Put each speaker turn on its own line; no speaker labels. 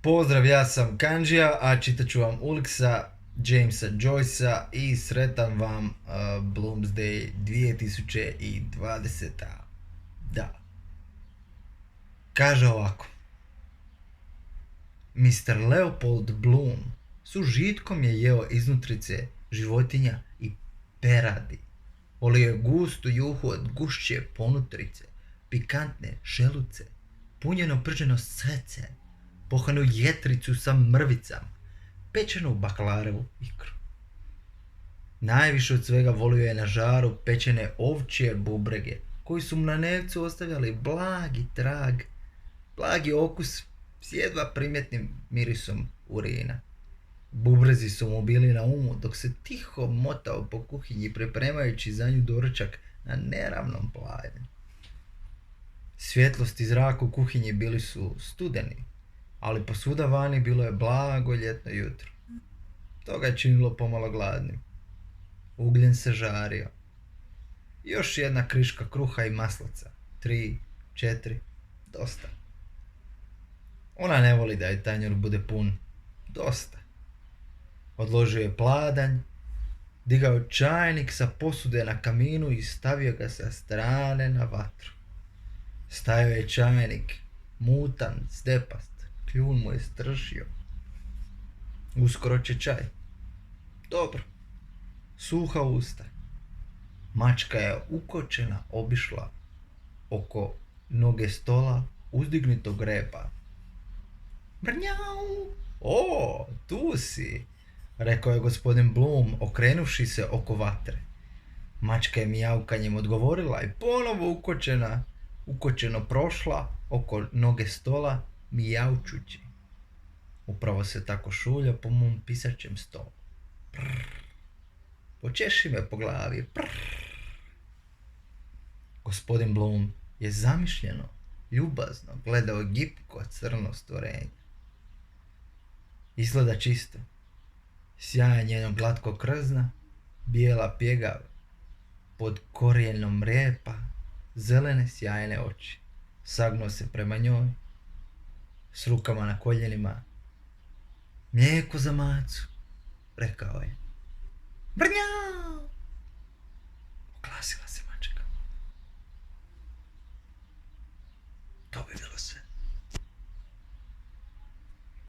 Pozdrav, ja sam Kanđija, a čitat ću vam Ulixa Jamesa Joycea i sretan vam Bloomsday 2020. Da. Kaže ovako. Mr. Leopold Bloom s užitkom je jeo iznutrice životinja i peradi. Volio je gustu juhu od gušće ponutrice, pikantne želuce, punjeno prženo srce, pohanu jetricu sa mrvicama, pečenu baklarevu ikru. Najviše od svega volio je na žaru pečene ovčje bubrege, koji su mu na nevcu ostavljali blagi okus s jedva primjetnim mirisom urina. Bubrezi su mu bili na umu dok se tiho motao po kuhinji pripremajući za nju doručak na neravnom plavljenju. Svjetlost i zrak u kuhinji bili su studeni, ali posvuda vani bilo je blago ljetno jutro. To ga je činilo pomalo gladnim. Ugljen se žario. Još jedna kriška kruha i maslaca. 3, 4, dosta. Ona ne voli da joj tanjur bude pun. Dosta. Odložio je pladanj, digao čajnik sa posude na kaminu i stavio ga sa strane na vatru. Stajao je čajnik, mutan, stepast, kljun mu je stršio. Uskoro će čaj. Dobro. Suha usta. Mačka je ukočena obišla oko noge stola uzdignutog repa. Brnjau! O, tu si, rekao je gospodin Bloom okrenuvši se oko vatre. Mačka je mijavkanjem odgovorila i ponovo ukočeno prošla oko noge stola mijaučući. Upravo se tako šulja po mom pisaćem stolu. Prrr. Počeši me po glavi. Prrr. Gospodin Bloom je zamišljeno, ljubazno gledao gipko crno stvorenje. Izgleda čisto. Sjajan njenog glatkog krzna, bijela pjegav, pod korijenom repa, zelene sjajne oči. Sagnuo se prema njoj, s rukama na koljenima. Mlijeko za macu, rekao je. Brnjao!